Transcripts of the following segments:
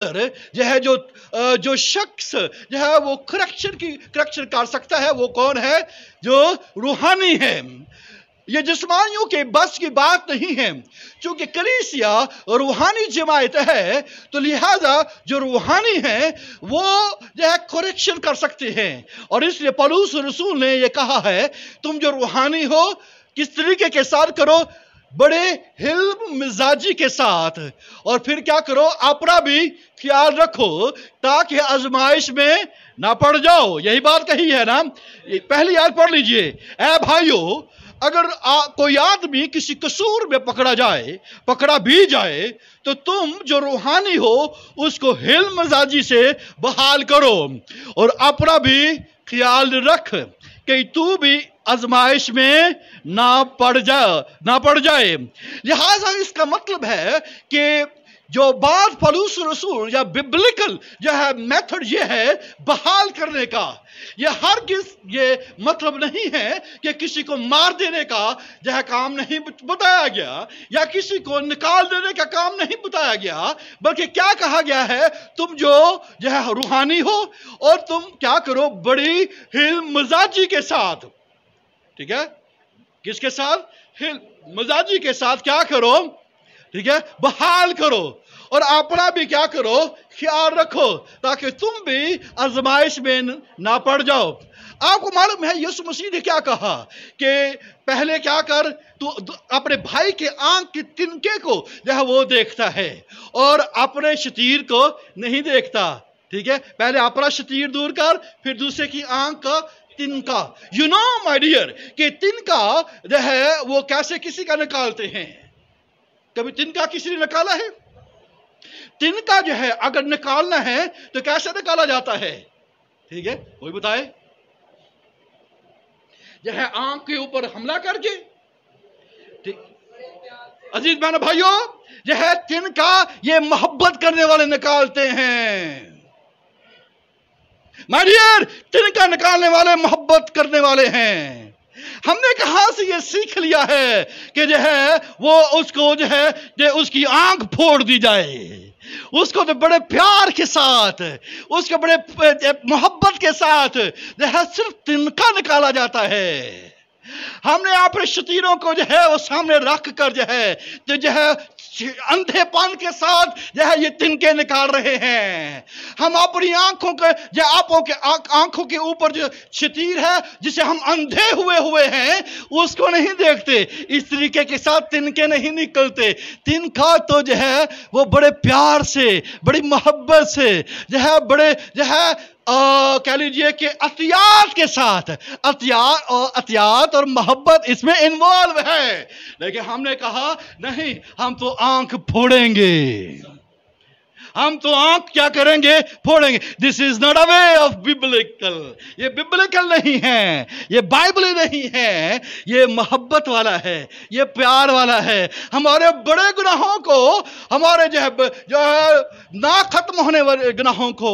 जो है जो शख्स जो है वो करेक्शन कर सकता है, वो कौन है? जो रूहानी है। ये जिस्मानियों के बस की बात नहीं है। क्योंकि कलीसिया रूहानी जमात है, तो लिहाजा जो रूहानी है वो जो है करेक्शन कर सकते हैं। और इसलिए पौलुस रसूल ने ये कहा है, तुम जो रूहानी हो किस तरीके के साथ करो? बड़े हिल्म मिजाजी के साथ। और फिर क्या करो? अपना भी ख्याल रखो ताकि आजमाइश में ना पड़ जाओ। यही बात कही है ना। पहली आयत पढ़ लीजिए। ऐ भाइयों, अगर कोई आदमी किसी कसूर में पकड़ा भी जाए, तो तुम जो रूहानी हो उसको हिल्म मिजाजी से बहाल करो और अपना भी ख्याल रख कि तू भी आजमाइश में ना पड़ जाए। लिहाजा इसका मतलब है कि जो बात पौलुस रसूल या बिब्लिकल जो है मेथड ये है बहाल करने का, ये हरगिज़ ये मतलब नहीं है कि किसी को मार देने का जो है काम नहीं बताया गया या किसी को निकाल देने का काम नहीं बताया गया, बल्कि क्या कहा गया है? तुम जो है रूहानी हो और तुम क्या करो? बड़ी हिल्म मिजाजी के साथ। ठीक है, किसके साथ? हिल्म मिजाजी के साथ क्या करो? ठीक है, बहाल करो और अपना भी क्या करो? ख्याल रखो ताकि तुम भी आजमाइश में ना पड़ जाओ। आपको मालूम है यीशु मसीह ने क्या कहा कि पहले क्या कर, तू अपने भाई के आंख के तिनके को जो है वो देखता है और अपने शतीर को नहीं देखता। ठीक है, पहले अपना शतीर दूर कर, फिर दूसरे की आंख का तिनका। यू नो माय डियर कि तिनका जो है वो कैसे किसी का निकालते हैं? कभी तिनका किसी ने निकाला है? तिनका जो है अगर निकालना है तो कैसे निकाला जाता है? ठीक है, कोई बताए? जो है आंख के ऊपर हमला करके। ठीक, अजीज बहनों भाइयों, जो है तिनका ये मोहब्बत करने वाले निकालते हैं। माय डियर, तिनका निकालने वाले मोहब्बत करने वाले हैं। हमने कहां से ये सीख लिया है कि जो है वो उसको जो है कि उसकी आंख फोड़ दी जाए, उसको तो बड़े प्यार के साथ, उसके बड़े मोहब्बत के साथ जो है सिर्फ तिनका निकाला जाता है। हमने अपने शतीरों को जो है वो सामने रख कर जो है तो जो है अंधेपन के साथ जो है ये तिनके निकाल रहे हैं। हम अपनी आंखों के आंखों के ऊपर जो शतीर है जिसे हम अंधे हुए हैं उसको नहीं देखते। इस तरीके के साथ तिनके नहीं निकलते। तिनका तो जो है वो बड़े प्यार से, बड़ी मोहब्बत से जो है बड़े जो है कह लीजिए कि अतियात के साथ, अतियात और मोहब्बत इसमें इन्वॉल्व है। लेकिन हमने कहा नहीं, हम तो आंख फोड़ेंगे, हम तो आंख क्या करेंगे? फोड़ेंगे। This is not a way of biblical. ये बिब्लिकल नहीं है, ये बाइबल नहीं है, ये मोहब्बत वाला है, ये प्यार वाला है। हमारे बड़े गुनाहों को, हमारे जो है ना खत्म होने वाले गुनाहों को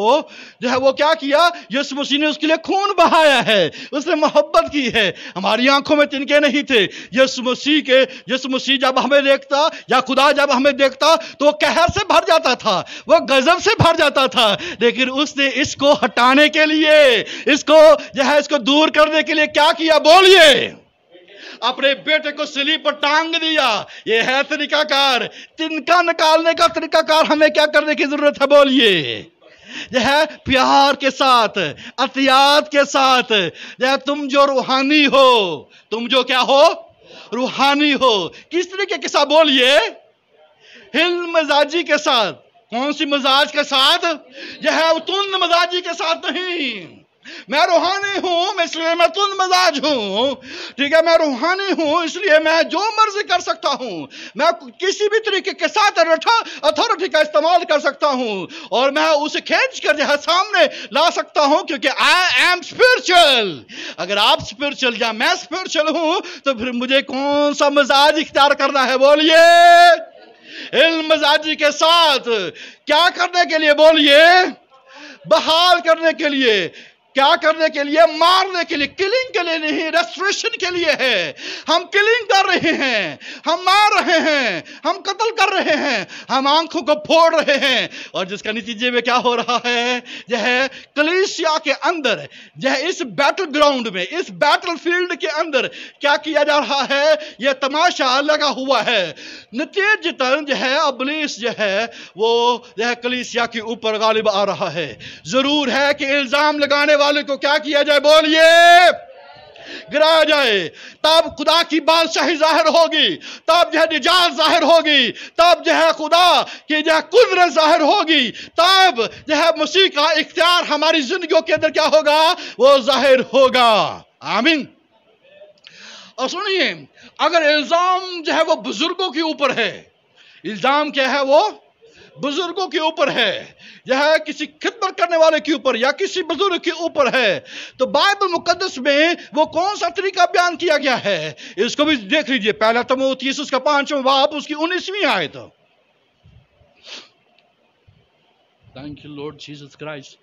जो है वो क्या किया? यीशु मसीह ने उसके लिए खून बहाया है, उसने मोहब्बत की है। हमारी आंखों में तिनके नहीं थे। यीशु मसीह जब हमें देखता या खुदा जब हमें देखता तो वो कहर से भर जाता था, वो गजब से भर जाता था। लेकिन उसने इसको हटाने के लिए, इसको जो है इसको दूर करने के लिए क्या किया? बोलिए। अपने बेटे को सलीब पर टांग दिया। ये है तरीकाकार। तिनका निकालने का तरीकाकार हमें क्या करने की जरूरत है? बोलिए। यह है प्यार के साथ, अतियात के साथ। यह तुम जो रूहानी हो, तुम जो क्या हो? रूहानी हो। किस तरीके के साथ? बोलिए। हिल्म मिजाजी के साथ। कौन सी मिजाज के साथ? यह है तुंद मिजाजी के साथ नहीं। मैं रूहानी हूं इसलिए मैं तुंद मिजाज हूं। ठीक है, मैं रूहानी हूं इसलिए मैं जो मर्जी कर सकता हूं, मैं किसी भी तरीके के साथ अथॉरिटी का इस्तेमाल कर सकता हूं और मैं उसे खींच कर जो है सामने ला सकता हूं, क्योंकि आई एम स्पिरिचुअल। अगर आप स्पिरिचुअल या मैं स्पिरिचुअल हूं तो फिर मुझे कौन सा मिजाज इख्तियार करना है? बोलिए। इल्म मिजाजी के साथ। क्या करने के लिए? बोलिए। बहाल करने के लिए। क्या करने के लिए? मारने के लिए, किलिंग के लिए नहीं, रेस्टोरेशन के लिए है। हम किलिंग कर रहे हैं, हम मार रहे हैं, हम कत्ल कर रहे हैं, हम आंखों को फोड़ रहे हैं, और जिसका नतीजे में क्या हो रहा है? जो है कलीसिया के अंदर, जो है इस बैटल ग्राउंड में, इस बैटल फील्ड के अंदर क्या किया जा रहा है? यह तमाशा लगा हुआ है। नतीजतन जो है इब्लीस जो है वो जो है कलीसिया के ऊपर गालिब आ रहा है। जरूर है कि इल्जाम लगाने वाले को क्या किया जाए? बोलिए, गिराया जाए। तब खुदा की बादशाही जाहिर होगी, तब जो है निजात जाहिर होगी, तब जो है खुदा की जो है कुदरत जाहिर होगी, तब जो है मसीह का इख्तियार हमारी जिंदगियों के अंदर क्या होगा? वो जाहिर होगा। आमीन। और सुनिए, अगर इल्जाम जो है वो बुजुर्गों के ऊपर है, इल्जाम क्या है? वो बुजुर्गों के ऊपर है, यह किसी खिदमत करने वाले के ऊपर या किसी बुजुर्ग के ऊपर है, तो बाइबल मुकद्दस में वो कौन सा तरीका बयान किया गया है? इसको भी देख लीजिए। पहला तीमुथियुस उसका 5वां बाब उसकी 19वीं आयत। Thank you Lord Jesus Christ.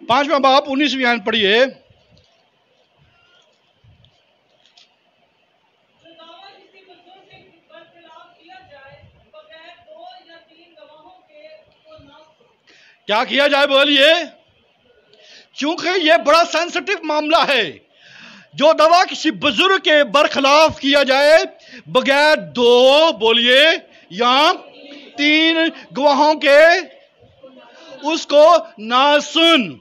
पांचवा बाब 19वीं आयत पढ़िए। क्या किया जाए? बोलिए। क्योंकि यह बड़ा सेंसिटिव मामला है। जो दवा किसी बुजुर्ग के बरखिलाफ किया जाए बगैर 2, बोलिए, या 3 गवाहों के, उसको ना सुन।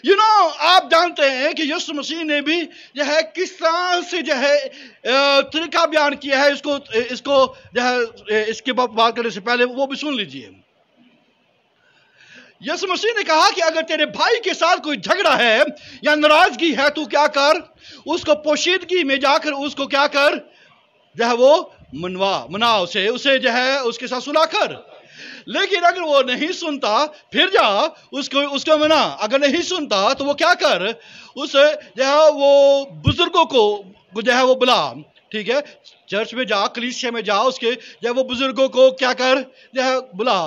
आप जानते हैं कि यीशु मसीह ने भी जो है किस तरह से जो है तरीका बयान किया है। इसको जो है इसके बात करने से पहले वो भी सुन लीजिए। यीशु मसीह ने कहा कि अगर तेरे भाई के साथ कोई झगड़ा है या नाराजगी है, तू क्या कर? उसको पोशीदगी में जाकर उसको क्या कर? जो है वो मना उसे जो है उसके साथ सुलह कर। लेकिन अगर वो नहीं सुनता, फिर जा उसको मना। अगर नहीं सुनता तो वो क्या कर? उसे जो है वो बुजुर्गों को जो है वो बुला, ठीक है, चर्च में जा, कलीसिया में जा, उसके जो है वो बुजुर्गों को क्या कर? जो है बुला।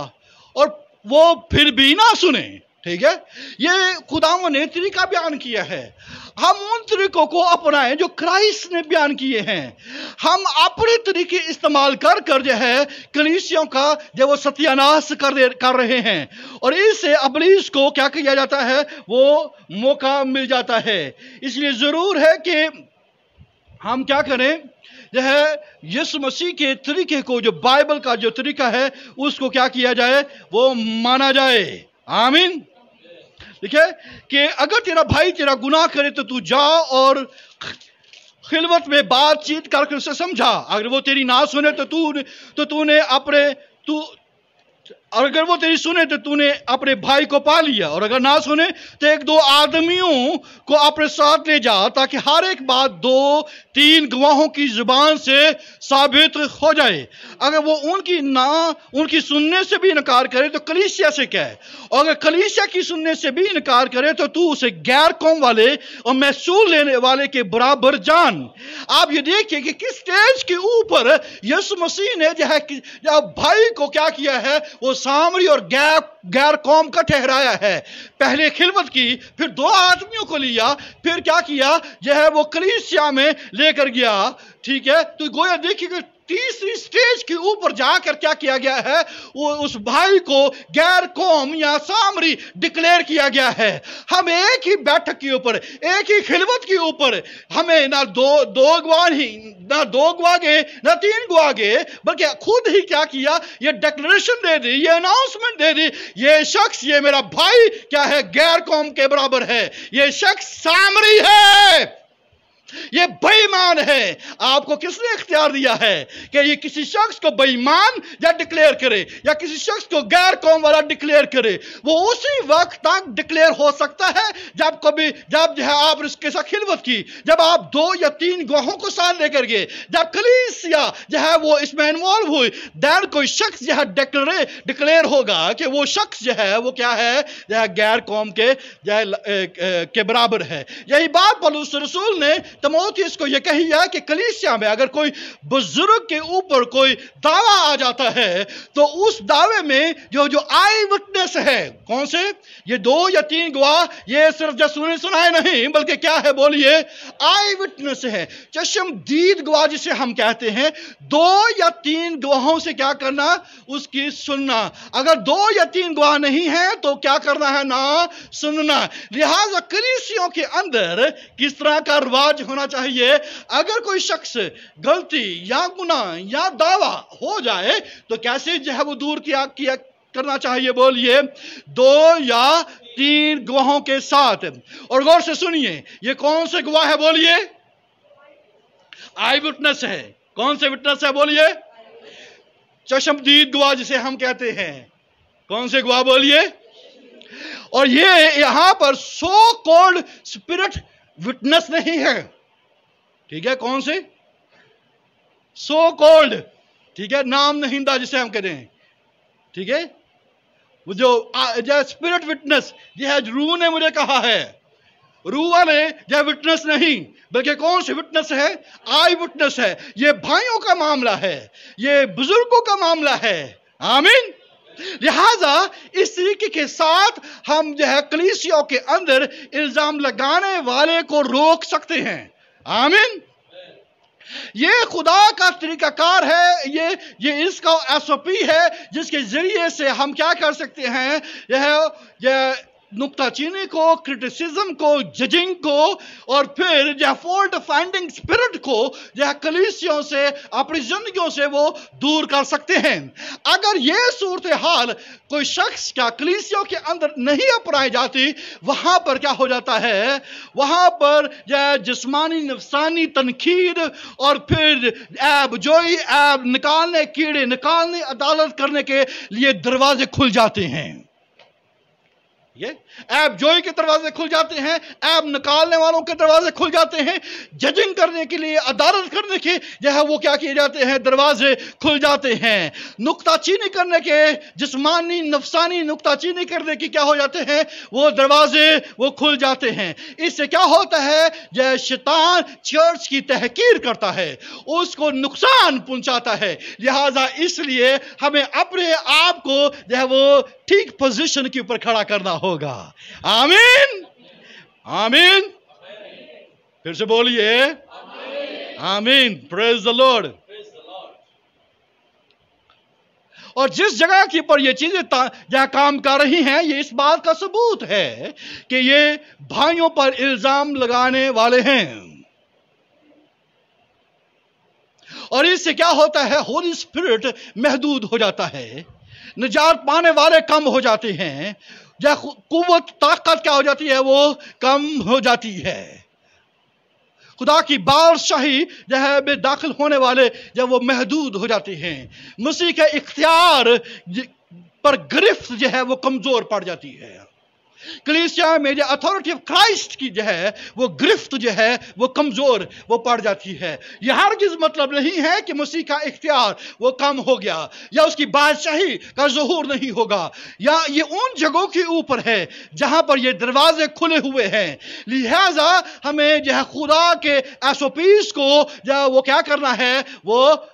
और वो फिर भी ना सुने, ठीक है, ये खुदावंद ने तरीका बयान किया है। हम उन तरीकों को अपनाएं जो क्राइस्ट ने बयान किए हैं। हम अपने तरीके इस्तेमाल कर जो है कलीसियों का जो वो सत्यानाश कर रहे हैं, और इससे इब्लीस को क्या किया जाता है? वो मौका मिल जाता है। इसलिए जरूर है कि हम क्या करें? जो है यीशु मसीह के तरीके को, जो बाइबल का जो तरीका है, उसको क्या किया जाए? वो माना जाए। आमीन। ठीक है कि अगर तेरा भाई तेरा गुनाह करे तो तू जा और खिलवत में बातचीत करके उसे समझा। अगर वो तेरी ना सुने तो तूने अगर वो तेरी सुने तो तूने अपने भाई को पा लिया, और अगर ना सुने तो 1-2 आदमियों को अपने साथ ले जा, ताकि हर एक बात 2-3 गवाहों की जुबान से साबित हो जाए। अगर वो उनकी सुनने से भी इनकार करे तो कलीसिया से कहे, और अगर कलीसिया की सुनने से भी इनकार करे तो तू उसे गैर कौम वाले और महसूल लेने वाले के बराबर जान। आप ये देखिए कि किस स्टेज के ऊपर यीशु मसीह ने जो है भाई को क्या किया है? वो सामरी और गैर कौम का ठहराया है। पहले खिलवत की, फिर 2 आदमियों को लिया, फिर क्या किया? जो है वो कलीसिया में लेकर गया। ठीक है, तो गोया देखिए तीसरी स्टेज के ऊपर जाकर क्या किया गया है? वो उस भाई को गैर कौम या सामरी डिक्लेयर किया गया है। हम एक ही बैठक के ऊपर, एक ही खिलवत के ऊपर, हमें ना दो गवाह गए, ना 3 गवाह गए, बल्कि खुद ही क्या किया? ये डिक्लेरेशन दे दी, ये अनाउंसमेंट दे दी, ये शख्स, ये मेरा भाई क्या है? गैर कौम के बराबर है, ये शख्स सामरी है। ये बेईमान है। आपको किसने इख्तियार दिया है कि ये किसी शख्स को बेईमान या डिक्लेयर करे या किसी शख्स को गैर कौम वाला डिक्लेयर करे? वो उसी वक्त तक डिक्लेयर हो सकता है जब जो है आप उसके साथ खिलवत की, जब आप 2 या 3 गवाहों को साथ लेकर गए, जब कलीसिया जो है वो इसमें इन्वॉल्व हुई, देन कोई शख्स जो है डिक्लेयर होगा कि वो शख्स जो है वो क्या है, जो है गैर कौम के बराबर है। यही बात पौलुस रसूल ने तीमुथियुस को यह कही है कि कलीसिया में अगर कोई बुजुर्ग के ऊपर कोई दावा आ जाता है तो उस दावे में जो आई विटनेस है, कौन से? ये 2 या 3 गवाह, ये सिर्फ जो सुनाए नहीं बल्कि क्या है बोलिए, आई विटनेस है, चश्मदीद गवाह जिसे हम कहते हैं। 2 या 3 गवाहों से क्या करना, उसकी सुनना। अगर 2 या 3 गवाह नहीं है तो क्या करना है, ना सुनना। लिहाजा कलीसियों के अंदर किस तरह का रिवाज होना चाहिए? अगर कोई शख्स गलती या गुनाह या दावा हो जाए तो कैसे जो है वो दूर किया करना चाहिए बोलिए, 2 या 3 गवाहों के साथ। और गौर से सुनिए, ये कौन से गवाह है बोलिए? आई विटनेस है। कौन से विटनेस है बोलिए? चश्मदीद गवाह जिसे हम कहते हैं। कौन से गवाह बोलिए? और ये यहां पर सो कॉल्ड स्पिरिट विटनेस नहीं है, ठीक है? कौन से? सो कॉल्ड, ठीक है, नाम नहिंदा जिसे हम कहते हैं, ठीक है? वो जो स्पिरिट विटनेस, ये है रूह ने मुझे कहा है, रूह वाले यह विटनेस नहीं, बल्कि कौन सी विटनेस है? आई विटनेस है। ये भाइयों का मामला है, ये बुजुर्गों का मामला है। आमीन। लिहाजा इस तरीके के साथ हम जो है कलीसिया के अंदर इल्जाम लगाने वाले को रोक सकते हैं। आमीन। ये खुदा का तरीकाकार है, ये इसका एसओपी है जिसके जरिए से हम क्या कर सकते हैं, यह नुक्ताचीनी को, क्रिटिसिज्म को, जजिंग को और फिर जो फॉल्ट फाइंडिंग स्पिरिट को जो कलीसियों से, अपनी जिंदगियों से वो दूर कर सकते हैं। अगर ये सूरत हाल कोई शख्स क्या कलीसियों के अंदर नहीं अपनाई जाती, वहां पर क्या हो जाता है, वहां पर जो जिस्मानी नफसानी तनकीद और फिर ऐब जोई, ऐब निकालने, कीड़े निकालने, अदालत करने के लिए दरवाजे खुल जाते हैं। ये ऐब जोई के दरवाजे खुल जाते हैं, ऐब निकालने वालों के दरवाजे खुल जाते हैं, जजिंग करने के लिए, अदालत करने के जो है वो क्या किए जाते हैं, दरवाजे खुल जाते हैं। नुक्ताचीनी करने के, जिस्मानी नफसानी नुक्ताचीनी करने की क्या हो जाते हैं, वो दरवाजे वो खुल जाते हैं। इससे क्या होता है, जो शैतान चर्च की तहकीर करता है, उसको नुकसान पहुंचाता है। लिहाजा इसलिए हमें अपने आप को जो है वो ठीक पोजीशन के ऊपर खड़ा करना होगा। आमीन। आमीन। फिर से बोलिए आमीन। Praise the Lord. और जिस जगह के ऊपर ये चीजें जहां काम कर रही हैं, ये इस बात का सबूत है कि ये भाइयों पर इल्जाम लगाने वाले हैं। और इससे क्या होता है, होली स्पिरिट महदूद हो जाता है, निजात पाने वाले कम हो जाते हैं, या कुव्वत ताकत क्या हो जाती है, वो कम हो जाती है। खुदा की बादशाही जो है में दाखिल होने वाले जब वो महदूद हो जाते हैं, मसीह के इख्तियार पर गिरफ्त जो है वो कमजोर पड़ जाती है। कलीसिया में जो अथॉरिटी ऑफ क्राइस्ट की जो है वो गिरफ्त जो है वो कमजोर वो पड़ जाती है। यह हरगिज़ मतलब नहीं है कि मसीह का इख्तियार वो कम हो गया या उसकी बादशाही का ज़हूर नहीं होगा, या ये उन जगहों के ऊपर है जहां पर ये दरवाजे खुले हुए हैं। लिहाजा हमें जो है खुदा के एसओपीस को जो वो क्या करना है, वो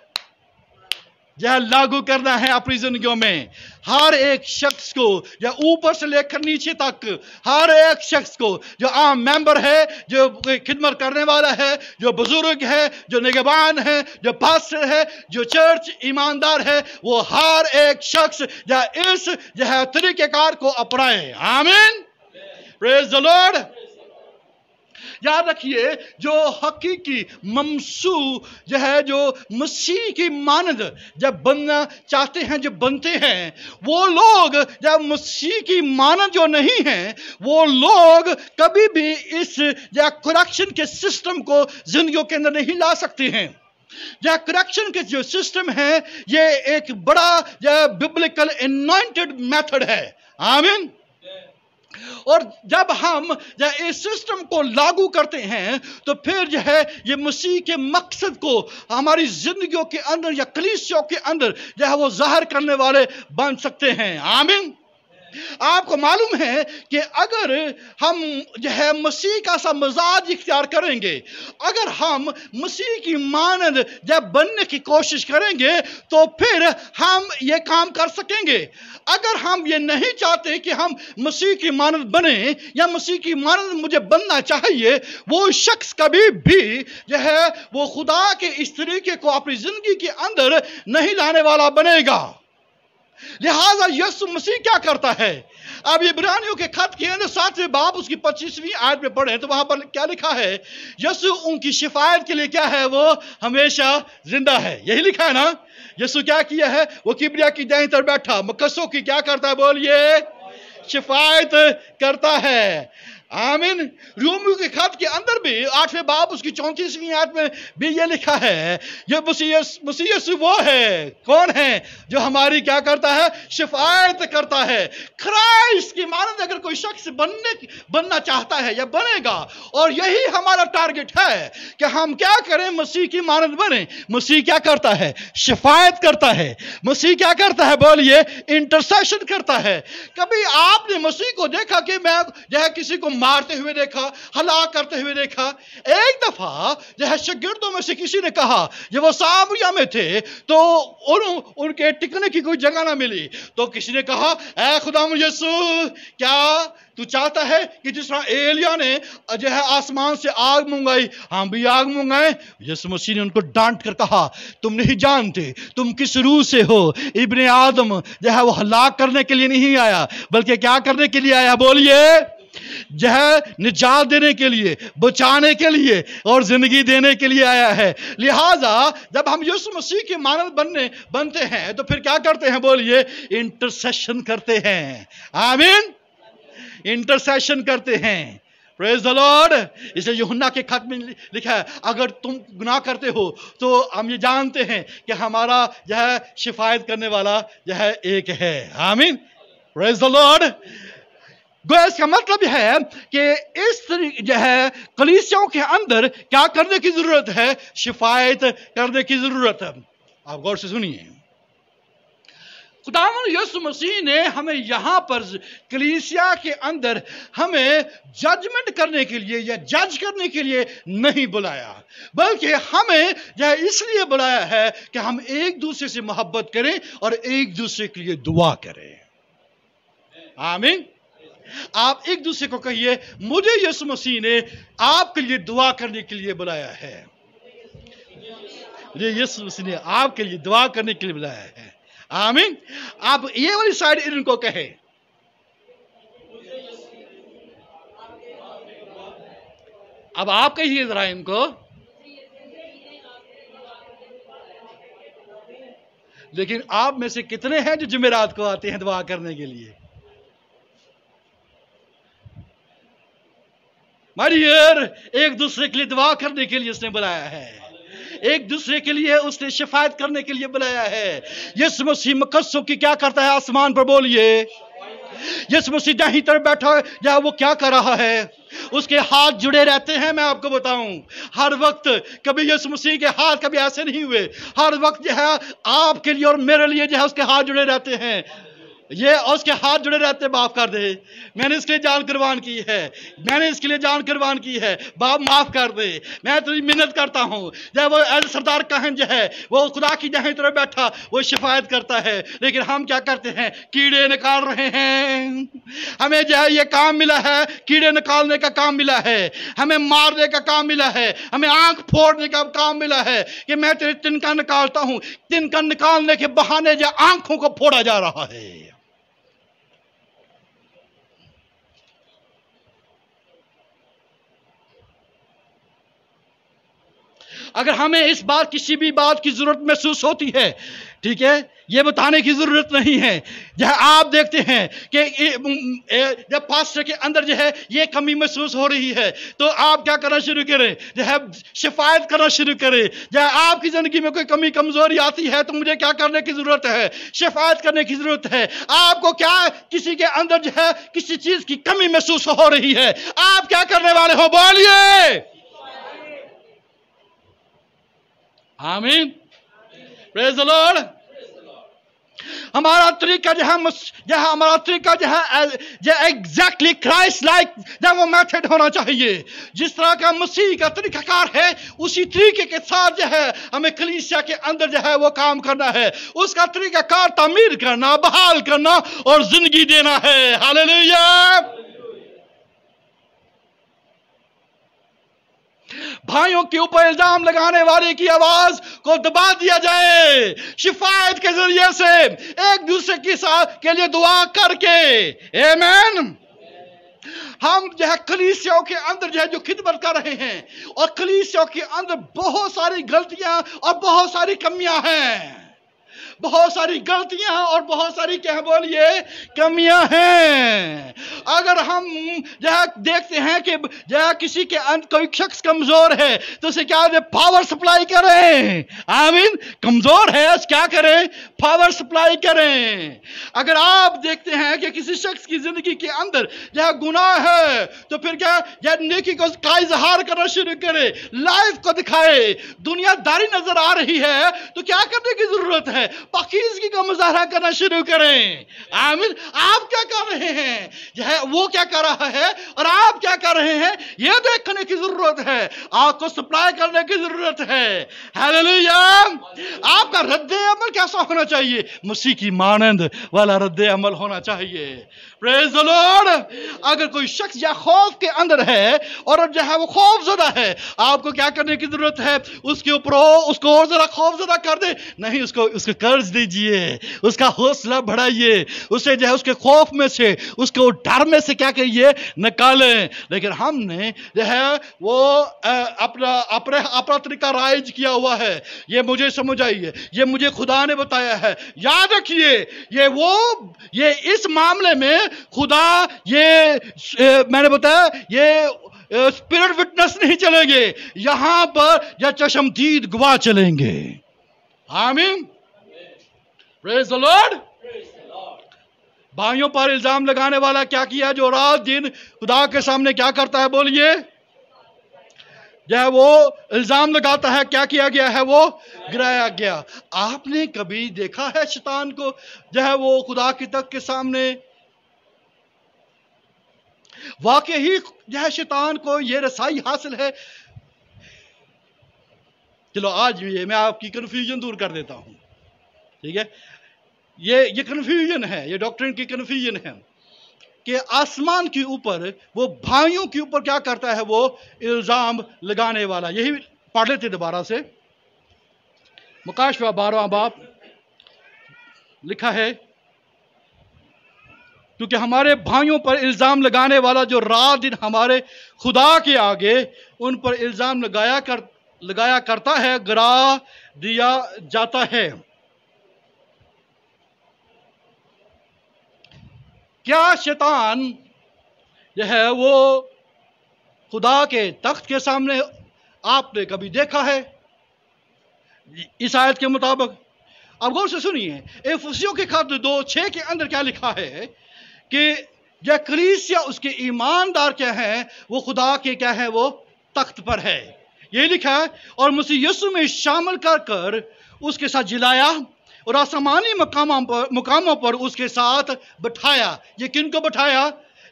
यह लागू करना है अपनी जिंदगियों में। हर एक शख्स को, या ऊपर से लेकर नीचे तक, हर एक शख्स को, जो आम मेंबर है, जो खिदमत करने वाला है, जो बुजुर्ग है, जो निगहबान है, जो पास्टर है, जो चर्च ईमानदार है, वो हर एक शख्स या इस तरीकेकार को अपनाए। आमीन। Praise the Lord. याद रखिए, जो हकीकी ममसू जो है, जो मसीह की मानद जब बनना चाहते हैं, जो बनते हैं, वो लोग जब मसीह की मानद जो नहीं है, वो लोग कभी भी इस करेक्शन के सिस्टम को जिंदगियों के अंदर नहीं ला सकते हैं। करेक्शन के जो सिस्टम है, ये एक बड़ा बिब्लिकल एनॉइंटेड मेथड है। आमीन। और जब हम इस सिस्टम को लागू करते हैं, तो फिर जो है ये मसीह के मकसद को हमारी जिंदगियों के अंदर या कलीसियों के अंदर जो है वो जाहिर करने वाले बन सकते हैं। आमीन। आपको मालूम है कि अगर हम जो है मसीह का सा मिजाज इख्तियार करेंगे, अगर हम मसीह की मानद जब बनने की कोशिश करेंगे, तो फिर हम ये काम कर सकेंगे। अगर हम ये नहीं चाहते कि हम मसीह की मानद बने या मसीह की मानद मुझे बनना चाहिए, वो शख्स कभी भी जो है वो खुदा के इस तरीके को अपनी जिंदगी के अंदर नहीं लाने वाला बनेगा। लिहाजा यीशु मसीह क्या करता है? अब इब्रानियों के खत के अंदर 7वें बाब उसकी 25वीं आयत में पढ़े तो वहां पर क्या लिखा है? यीशु उनकी शिफायत के लिए क्या है? वो हमेशा जिंदा है। यही लिखा है ना? यीशु क्या किया है? वो किबरिया की दाईं तरफ बैठा मुकद्दसों की क्या करता है? बोलिए, शिफायत करता है। आमीन। रोमियो के खत के अंदर भी 8वें बाब उसकी 34वीं आयत में भी ये लिखा है, ये मसीह यीशु वो है, कौन है? जो हमारी क्या करता है? शिफायत करता है। क्राइस्ट की मानद अगर कोई शख्स बनना चाहता है या बनेगा, और यही हमारा टारगेट है कि हम क्या करें? मसीह की मानद बने। मसीह क्या करता है? शिफायत करता है। मसीह क्या करता है? बोलिए, इंटरसेशन करता है। कभी आपने मसीह को देखा कि मैं जो है किसी को मारते हुए देखा, हलाक करते हुए देखा? एक दफा जो है शागिर्दों में से किसी ने कहा, जब वो सामरिया में थे तो उनके टिकने की कोई जगह ना मिली, तो किसी ने कहा, ऐ खुदावंद यीशु, क्या तू चाहता है कि जिस तरह एलिया ने जो है आसमान से आग मंगाई, हम भी आग मंगाएं? यीशु मसीह ने उनको डांट कर कहा, तुम नहीं जानते तुम किस रूह से हो। इब्ने आदम जो है वो हलाक करने के लिए नहीं आया, बल्कि क्या करने के लिए आया? बोलिए, जो है निजात देने के लिए, बचाने के लिए और जिंदगी देने के लिए आया है। लिहाजा जब हम यीशु मसीह की मानद बनते हैं, तो फिर क्या करते हैं? बोलिए, इंटरसेशन करते हैं। आमीन। इंटरसेशन करते हैं। Praise the Lord. इसे यूहन्ना के खत में लिखा है, अगर तुम गुनाह करते हो तो हम ये जानते हैं कि हमारा जो है शिफायत करने वाला जो है एक है। आमीन। Praise the Lord. इसका मतलब है कि इस तरीके जो है कलीसियाओं के अंदर क्या करने की जरूरत है? शिफायत करने की जरूरत है। आप गौर से सुनिए, खुदावंद यीशु मसीह ने हमें यहां पर कलीसिया के अंदर हमें जजमेंट करने के लिए या जज करने के लिए नहीं बुलाया, बल्कि हमें जो इसलिए बुलाया है कि हम एक दूसरे से मोहब्बत करें और एक दूसरे के लिए दुआ करें। आमीन। आप एक दूसरे को कहिए, मुझे यीशु मसीह ने आपके लिए दुआ करने के लिए बुलाया है। मुझे यीशु मसीह ने आपके लिए दुआ करने के लिए बुलाया है। आमीन। आप ये वाली साइड इनको कहे, अब आप कहिए जरा इनको। लेकिन आप में से कितने हैं जो जुमेरात को आते हैं दुआ करने के लिए? मारियर, एक दूसरे के लिए दुआ करने के लिए उसने बुलाया है, एक दूसरे के लिए उसने शिफायत करने के लिए बुलाया है। यीशु मसीह मुकद्दसों की क्या करता है? आसमान पर बोलिए, यीशु मसीह दाहिनी तरफ बैठा है, जहां वो क्या कर रहा है? उसके हाथ जुड़े रहते हैं। मैं आपको बताऊं, हर वक्त कभी यीशु मसीह के हाथ कभी ऐसे नहीं हुए। हर वक्त जो है आपके लिए और मेरे लिए जो है उसके हाथ जुड़े रहते हैं। ये उसके हाथ जुड़े रहते, माफ कर दे, मैंने इसके लिए जान कुर्बान की है, मैंने इसके लिए जान कुर्बान की है, बाप माफ कर दे, मैं तेरी मिन्नत करता हूँ। जब वो एल सरदार कहन जो है वो खुदा की जहाँ तरफ बैठा वो शिफायत करता है, लेकिन हम क्या करते हैं? कीड़े निकाल रहे हैं। हमें जो है ये काम मिला है, कीड़े निकालने का काम मिला है, हमें मारने का काम मिला है, हमें आंख फोड़ने का काम मिला है कि मैं तेरे तिनका निकालता हूँ। तिनका निकालने के बहाने जो आंखों को फोड़ा जा रहा है। अगर हमें इस बात किसी भी बात की जरूरत महसूस होती है, ठीक है, ये बताने की जरूरत नहीं है। जहाँ आप देखते हैं कि जब पास्टर के अंदर जो है ये कमी महसूस हो रही है, तो आप क्या करना शुरू करें, जो है शिफायत करना शुरू करें। जहाँ आपकी जिंदगी में कोई कमी कमजोरी आती है, तो मुझे क्या करने की जरूरत है, शिफायत करने की जरूरत है। आपको क्या किसी के अंदर जो है किसी चीज की कमी महसूस हो रही है, आप क्या करने वाले हो, बोलिए आमीन, प्रेज द लॉर्ड। हमारा तरीका हमारा तरीका जो एग्जैक्टली क्राइस्ट लाइक जो वो मेथड होना चाहिए। जिस तरह का मसीह का तरीकाकार है, उसी तरीके के साथ जो है हमें कलीसिया के अंदर जो है वो काम करना है। उसका तरीकाकार तामीर करना, बहाल करना और जिंदगी देना है। हालेलुया। भाइयों के ऊपर इल्जाम लगाने वाले की आवाज को दबा दिया जाए, शिफायत के जरिए से एक दूसरे के साथ के लिए दुआ करके। आमीन। हम जो है कलीसियाओं के अंदर जो है जो खिदमत कर रहे हैं, और कलीसियाओं के अंदर बहुत सारी गलतियां और बहुत सारी कमियां हैं, बहुत सारी गलतियां और बहुत सारी क्या बोलिए कमियां हैं। अगर हम जहाँ देखते हैं कि जहाँ किसी के अंदर कोई शख्स कमजोर है, तो उसे क्या पावर सप्लाई करें। आमीन। कमजोर है, क्या करें, पावर सप्लाई करें। अगर आप देखते हैं कि किसी शख्स की जिंदगी के अंदर जहाँ गुनाह है, तो फिर क्या नेकी का इजहार करना शुरू करे, लाइफ को दिखाए। दुनियादारी नजर आ रही है, तो क्या करने की जरूरत है, पाकीज़गी का मुजाहरा करना शुरू करें। आमीन। आप क्या कर रहे हैं, जो है वो क्या कर रहा है, और आप क्या कर रहे हैं, ये देखने की जरूरत है, आपको सप्लाई करने की जरूरत है। हालेलुया। आपका रद्द अमल कैसा होना चाहिए, मसीह की मानंद वाला रद्द अमल होना चाहिए। Praise the Lord. अगर कोई शख्स या खौफ के अंदर है और जो है वो खौफ ज़दा है, आपको क्या करने की जरूरत है, उसके ऊपर उसको और जरा खौफ ज़दा कर दे नहीं, उसको कर्ज दीजिए, उसका हौसला बढ़ाइए, उसे जो है उसके खौफ में से, उसको डर में से क्या करिए, निकालें। लेकिन हमने जो है वो अपना तरीका राइज किया हुआ है। ये मुझे समझ आई है, ये मुझे खुदा ने बताया है। याद रखिए, ये इस मामले में खुदा, ये मैंने बताया, ये स्पिरिट विटनेस नहीं चलेंगे, यहां पर या चशमदीद गवाह चलेंगे। आमीन। Praise the Lord. भाइयों पर इल्जाम लगाने वाला क्या किया, जो रात दिन खुदा के सामने क्या करता है, बोलिए, जो है वो इल्जाम लगाता है, क्या किया गया है, वो गिराया गया। आपने कभी देखा है शैतान को जो है वो खुदा की तख्त के सामने? वाकई ही जो है शैतान को ये रसाई हासिल है। चलो आज ये मैं आपकी कंफ्यूजन दूर कर देता हूं, ठीक है। ये कंफ्यूजन है, ये डॉक्ट्रिन की कंफ्यूजन है कि आसमान के ऊपर वो भाइयों के ऊपर क्या करता है, वो इल्जाम लगाने वाला। यही पढ़ लेते दोबारा से, मुकाशवा 12वां बाब लिखा है, क्योंकि हमारे भाइयों पर इल्जाम लगाने वाला जो रात दिन हमारे खुदा के आगे उन पर इल्जाम लगाया करता है, गिरा दिया जाता है। क्या शैतान जो है वो खुदा के तख्त के सामने आपने कभी देखा है? इस आयत के मुताबिक अब गौर से सुनिए, इफिसियों के खत 2:6 के अंदर क्या लिखा है कि यह कलीसिया उसके ईमानदार क्या है, वो खुदा के क्या है, वो तख्त पर है। ये लिखा है, और मसीह यीशु में शामिल कर उसके साथ जिलाया और आसमानी मुकामों पर उसके साथ बिठाया। ये किन को बिठाया?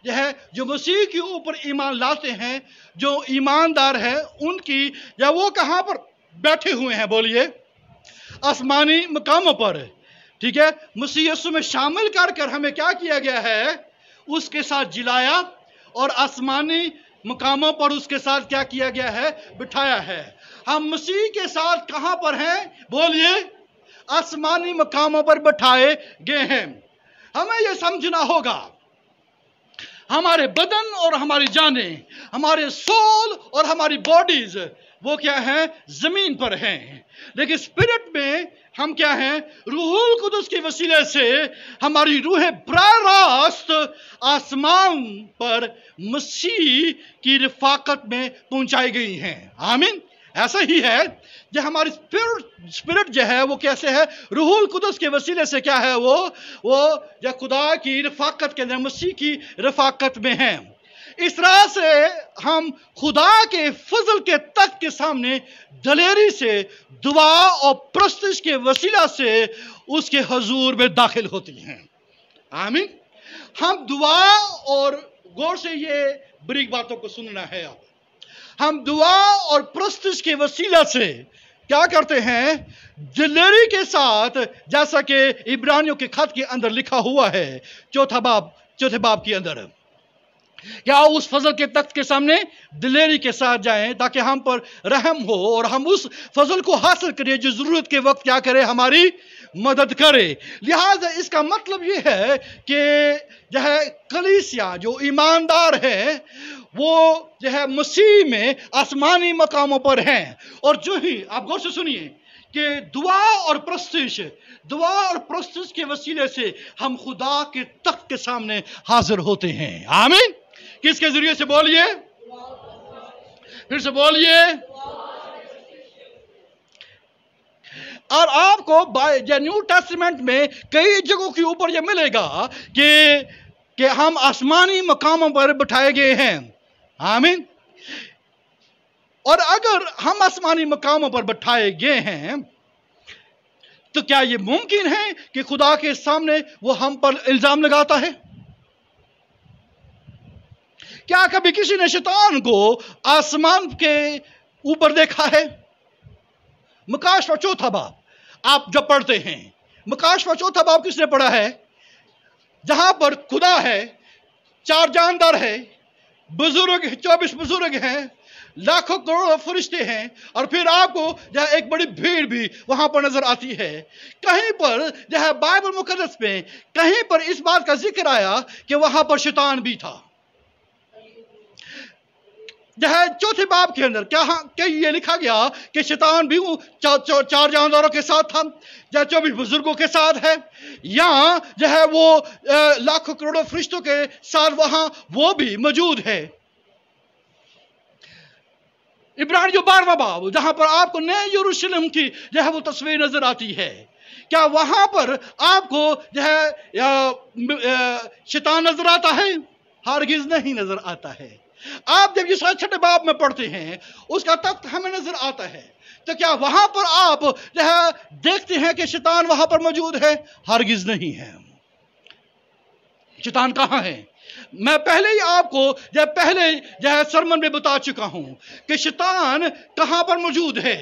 यह है जो मसीह के ऊपर ईमान लाते हैं, जो ईमानदार है, उनकी या वो कहां पर बैठे हुए हैं, बोलिए, आसमानी मुकामों पर, ठीक है। मसीह यीशु में शामिल कर हमें क्या किया गया है, उसके साथ जिलाया और आसमानी मुकामों पर उसके साथ क्या किया गया है, बिठाया है। हम मसीह के साथ कहां पर हैं, बोलिए, आसमानी मुकामों पर बिठाए गए हैं। हमें यह समझना होगा, हमारे बदन और हमारी जानें, हमारे सोल और हमारी बॉडीज وہ کیا ہے؟ زمین پر ہیں، لیکن اسپرٹ میں ہم کیا ہیں؟ روح القدس کے وسیلے سے ہماری روحیں براہ راست آسمان پر مسیح کی رفاقت میں پہنچائی گئی ہیں۔ آمین۔ ایسا ہی ہے جو ہماری اسپرٹ جو ہے وہ کیسے ہے؟ روح القدس کے وسیلے سے کیا ہے؟ وہ جو خدا کی رفاقت کے اندر، مسیح کی رفاقت میں ہیں۔ اس طرح سے ہم خدا کے فضل کے تخت کے سامنے دلیری سے، دعا اور پرستش کے وسیلہ سے اس کے حضور میں داخل ہوتی ہیں۔ آمین۔ ہم دعا اور غور سے یہ بریک باتوں کو سننا ہے۔ ہم دعا اور پرستش کے وسیلہ سے کیا کرتے ہیں؟ دلیری کے ساتھ، جیسا کہ عبرانیوں کے خط کے اندر لکھا ہوا ہے، چوتھے باب کے اندر، کیا اس فضل کے تخت کے سامنے دلیری کے ساتھ جائیں تاکہ ہم پر رحم ہو اور ہم اس فضل کو حاصل کریں جو ضرورت کے وقت کیا کرے؟ ہماری مدد کرے۔ لہٰذا اس کا مطلب یہ ہے کہ جو ہے کلیسیا جو ایماندار ہے وہ جو ہے مسیح میں آسمانی مقاموں پر ہیں، اور جو ہی آپ غور سے سنیے کہ دعا اور پرستش کے وسیلے سے ہم خدا کے تخت کے سامنے حاضر ہوتے ہیں۔ آمین۔ کس کے ذریعے سے؟ بولیے، پھر سے بولیے۔ اور آپ کو نیو ٹیسٹمنٹ میں کئی جگہوں کے اوپر یہ ملے گا کہ ہم آسمانی مقاموں پر بٹھائے گئے ہیں۔ آمین۔ اور اگر ہم آسمانی مقاموں پر بٹھائے گئے ہیں تو کیا یہ ممکن ہے کہ خدا کے سامنے وہ ہم پر الزام لگاتا ہے؟ کیا کبھی کسی نے شیطان کو آسمان کے اوپر دیکھا ہے؟ مکاشفہ چوتھا باب آپ جب پڑھتے ہیں، مکاشفہ چوتھا باب کس نے پڑھا ہے؟ جہاں پر خدا ہے، 4 جاندار ہے، بزرگ 24 بزرگ ہیں، لاکھوں کروڑوں فرشتے ہیں، اور پھر آپ کو جو ہے ایک بڑی بھیڑ بھی وہاں پر نظر آتی ہے۔ کہیں پر جو ہے بائبل مقدس میں کہیں پر اس بات کا ذکر آیا کہ وہاں پر شیطان بھی تھا؟ جو ہے چوتھے باب کے اندر کیا یہ لکھا گیا کہ شیطان بھی 4 جانداروں کے ساتھ تھا، یا 24 بزرگوں کے ساتھ ہے، یا جو ہے وہ لاکھوں کروڑوں فرشتوں کے ساتھ وہاں وہ بھی موجود ہے؟ عبرانیوں 12واں باب جہاں پر آپ کو نئے یروشلم کی جو ہے وہ تصویر نظر آتی ہے، کیا وہاں پر آپ کو جو ہے شیطان نظر آتا ہے؟ ہرگز نہیں نظر آتا ہے۔ آپ جب یہ 6 باب میں پڑھتے ہیں اس کا تخت ہمیں نظر آتا ہے، تو کیا وہاں پر آپ جو ہے دیکھتے ہیں کہ شیطان وہاں پر موجود ہے؟ ہرگز نہیں ہے۔ شیطان کہاں ہے؟ میں پہلے ہی آپ کو پہلے جو ہے سرمن میں بتا چکا ہوں کہ شیطان کہاں پر موجود ہے،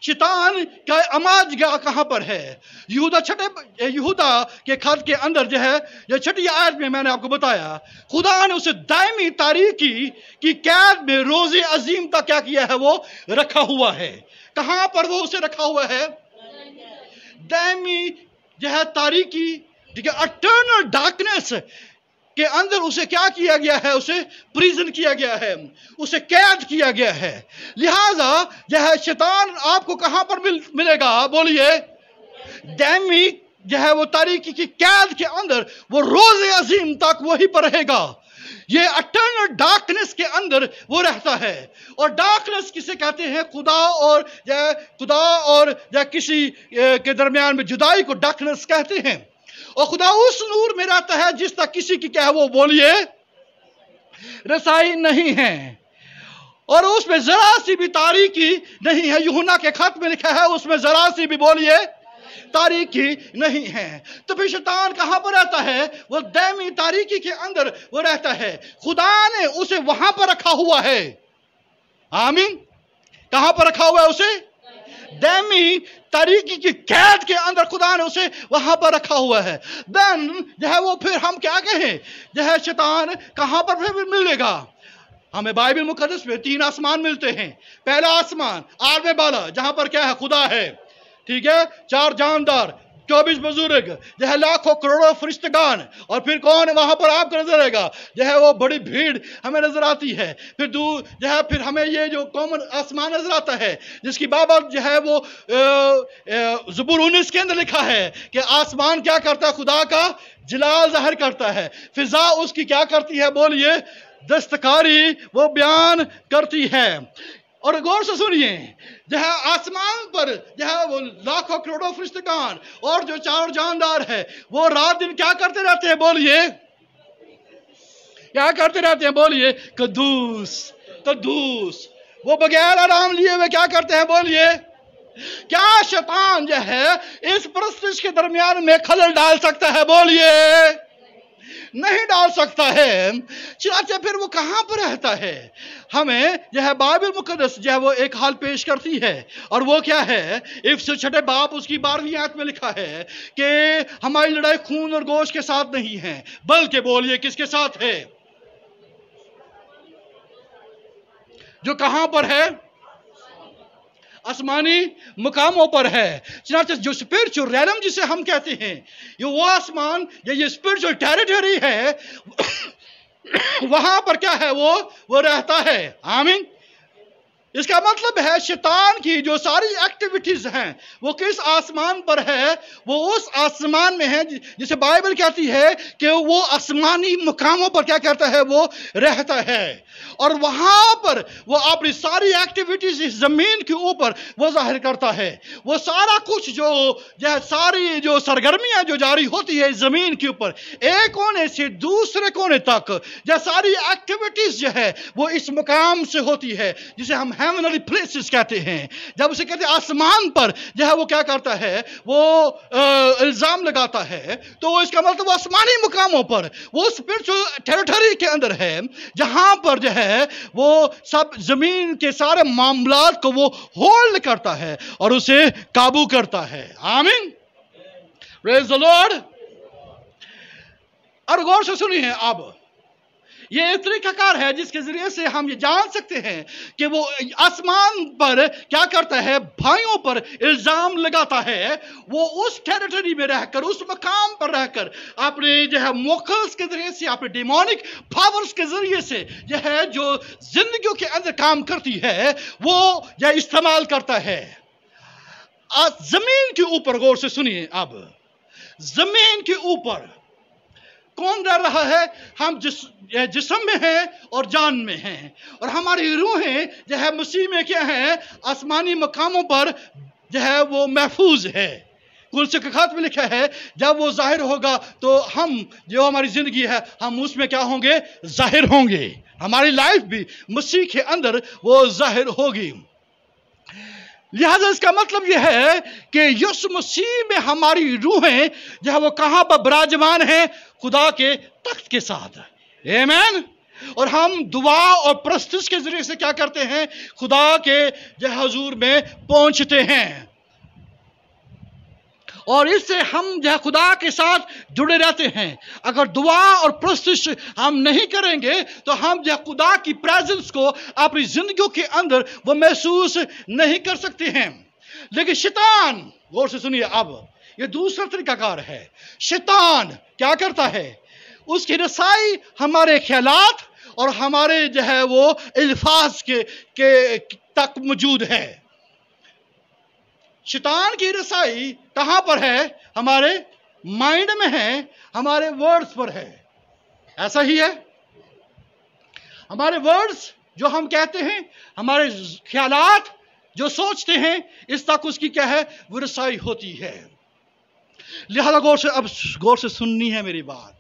شیطان کا اماج گاہ کہاں پر ہے۔ یہودا کے خط کے اندر جو ہے یہ 6 آیت میں میں نے آپ کو بتایا، خدا نے اسے دائمی تاریکی کی قید میں روز عظیم تک کیا کیا ہے؟ وہ رکھا ہوا ہے۔ کہاں پر وہ اسے رکھا ہوا ہے؟ دائمی جو ہے تاریکی، اٹرنل ڈارکنیس کے اندر اسے کیا کیا گیا ہے؟ اسے پریزن کیا گیا ہے، اسے قید کیا گیا ہے۔ لہذا جو ہے شیطان آپ کو کہاں پر ملے گا؟ بولیے، دائمی جو ہے وہ تاریکی کی قید کے اندر، وہ روز عظیم تک وہی پر رہے گا۔ یہ اٹرنل ڈارکنیس کے اندر وہ رہتا ہے۔ اور ڈارکنیس کسے کہتے ہیں؟ خدا اور کسی کے درمیان میں جدائی کو ڈارکنیس کہتے ہیں۔ اور خدا اس نور میں رہتا ہے جس تک کسی کی کیا ہے وہ بولیے رسائی نہیں ہے، اور اس میں ذرا سی بھی تاریکی نہیں ہے۔ یوحنا کے خط میں لکھا ہے اس میں ذرا سی بھی بولیے تاریکی نہیں ہے۔ تو پھر شیطان کہاں پر رہتا ہے؟ وہ دائمی تاریکی کے اندر وہ رہتا ہے۔ خدا نے اسے وہاں پر رکھا ہوا ہے۔ آمین۔ کہاں پر رکھا ہوا ہے اسے؟ دائمی تاریکی کی قید کے اندر خدا نے اسے وہاں پر رکھا ہوا ہے۔ دن جو ہے وہ پھر ہم کیا کہیں جو ہے شیطان کہاں پر پھر ملے گا؟ ہمیں بائبل مقدس میں 3 آسمان ملتے ہیں۔ پہلا آسمان 8ویں بالا جہاں پر کیا ہے؟ خدا ہے، ٹھیک ہے، 4 جاندار، 24 बुजुर्ग, जो है लाखों करोड़ों फरिश्तेगान, और फिर कौन है वहां पर आपको नजर आएगा, जो है वो बड़ी भीड़ हमें नजर आती है। फिर दूर जो है फिर हमें ये जो कॉमन आसमान नजर आता है, जिसकी बाबत जो है वो ज़बूर 19 के अंदर लिखा है कि आसमान क्या करता है, खुदा का जलाल जाहिर करता है, फिजा उसकी क्या करती है, बोलिए दस्तकारी वो बयान करती है। और गौर से सुनिए, जो है आसमान पर जो है वो लाखों करोड़ों फरिश्तेगान और जो चार जानदार है, वो रात दिन क्या करते रहते हैं, बोलिए क्या करते रहते हैं, बोलिए कद्दूस कद्दूस। वो बगैर आराम लिए हुए क्या करते हैं, बोलिए। क्या शैतान जो है इस परस्तिश के दरमियान में खलल डाल सकता है, बोलिए नहीं डाल सकता है। चनाचे फिर वो कहां पर रहता है, हमें जो है बाइबल मुकद्दस जो है वो एक हाल पेश करती है, और वो क्या है, इफ्स 6 बाब उसकी 12वीं आयत में लिखा है कि हमारी लड़ाई खून और गोश्त के साथ नहीं है, बल्कि बोलिए किसके साथ है, जो कहां पर है, आसमानी मुकामों पर है। चनाचे जो स्पिरिचुअल रैलम जिसे हम कहते हैं, ये वो आसमान या ये स्पिरिचुअल टेरिटरी है, वहां पर क्या है, वो रहता है। आमीन। इसका मतलब है शैतान की जो सारी एक्टिविटीज हैं वो किस आसमान पर है, वो उस आसमान में है जिसे बाइबल कहती है कि वो आसमानी मुकामों पर क्या करता है, वो रहता है, और वहां पर वो अपनी सारी एक्टिविटीज इस जमीन के ऊपर वो जाहिर करता है। वो सारा कुछ जो सारी जो सरगर्मियां जो जारी होती है इस जमीन के ऊपर, एक कोने से दूसरे कोने तक, जो सारी एक्टिविटीज जो है वो इस मुकाम से होती है जिसे हम हेवनली प्लेसेस कहते हैं। जब उसे कहते हैं आसमान पर जो है वो क्या करता है, वो इल्जाम लगाता है, तो इसका मतलब वो आसमानी मुकामों पर, वो स्पिरिचुअल टेरिटरी के अंदर है, जहां पर जो है वो सब जमीन के सारे मामलात को वो होल्ड करता है और उसे काबू करता है। आमीन, प्रेज द लॉर्ड। और गौर से सुनिए, अब ये एक तरीकाकार है जिसके जरिए से हम ये जान सकते हैं कि वो आसमान पर क्या करता है, भाइयों पर इल्जाम लगाता है। वो उस टेरिटरी में रहकर, उस मकाम पर रहकर अपने जो है मोकल्स के जरिए से, अपने डिमोनिक पावर्स के जरिए से जो है जो जिंदगियों के अंदर काम करती है वो यह इस्तेमाल करता है। जमीन के ऊपर गौर से सुनिए, अब जमीन के ऊपर कौन रह रहा है, हम जिस्म में हैं और जान में हैं, और हमारी रूहें जो है मसीह में क्या है, आसमानी मकामों पर जो है वो महफूज है। कुलसे के खात में लिखा है जब वो जाहिर होगा तो हम जो हमारी जिंदगी है हम उसमें क्या होंगे, जाहिर होंगे। हमारी लाइफ भी मसीह के अंदर वो जाहिर होगी। लिहाजा इसका मतलब यह है कि यीशु मसीह में हमारी रूहें जो है वो कहां पर विराजमान है, खुदा के तख्त के साथ। आमीन। और हम दुआ और प्रस्तुत के जरिए से क्या करते हैं, खुदा के जो हुजूर में पहुंचते हैं, और इससे हम जो खुदा के साथ जुड़े रहते हैं। अगर दुआ और प्रस्तुत हम नहीं करेंगे तो हम जो खुदा की प्रेजेंस को अपनी जिंदगियों के अंदर वो महसूस नहीं कर सकते हैं। लेकिन शैतान, गौर से सुनिए, अब ये दूसरा तरीकाकार है। शैतान क्या करता है, उसकी रसाई हमारे ख्यालात और हमारे जो है वो अल्फाज के तक मौजूद है। शैतान की रसाई कहां पर है, हमारे माइंड में है, हमारे वर्ड्स पर है। ऐसा ही है, हमारे वर्ड्स जो हम कहते हैं, हमारे ख्यालात जो सोचते हैं, इस तक उसकी क्या है, वो रसाई होती है। लिहाजा गौर से सुननी है मेरी बात।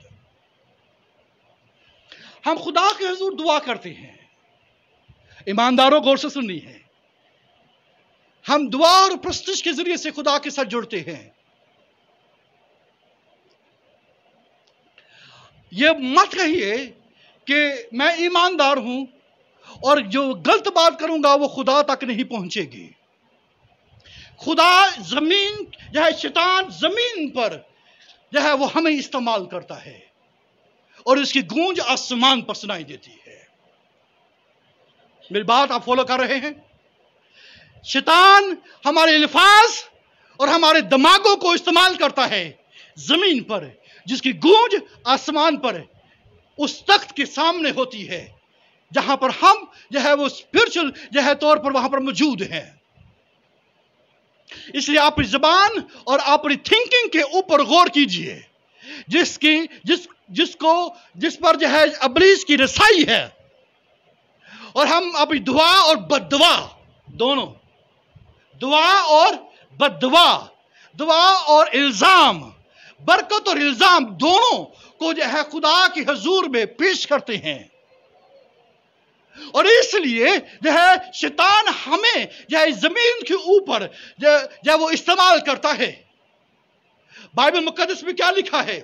हम खुदा के हुजूर दुआ करते हैं, ईमानदारों गौर से सुननी है। हम दुआ और प्रस्तुत के जरिए से खुदा के साथ जुड़ते हैं। ये मत कहिए कि मैं ईमानदार हूं और जो गलत बात करूंगा वो खुदा तक नहीं पहुंचेगी। खुदा जमीन जो है, शैतान जमीन पर जो है वो हमें इस्तेमाल करता है और इसकी गूंज आसमान पर सुनाई देती है। मेरी बात आप फॉलो कर रहे हैं? शैतान हमारे अल्फाज और हमारे दिमागों को इस्तेमाल करता है जमीन पर, जिसकी गूंज आसमान पर उस तख्त के सामने होती है, जहां पर हम जो है वो स्पिरिचुअल जो है तौर पर वहां पर मौजूद हैं। इसलिए अपनी जबान और अपनी थिंकिंग के ऊपर गौर कीजिए, जिस पर जो है इब्लीस की रसाई है। और हम अपनी दुआ और बद्दुआ दोनों, दुआ और बद्दुआ, दुआ और इल्जाम, बरकत और इल्जाम दोनों को जो है खुदा के हुजूर में पेश करते हैं। और इसलिए जो है शैतान हमें जो है जमीन के ऊपर जो वो इस्तेमाल करता है। बाइबल मुकद्दस में क्या लिखा है?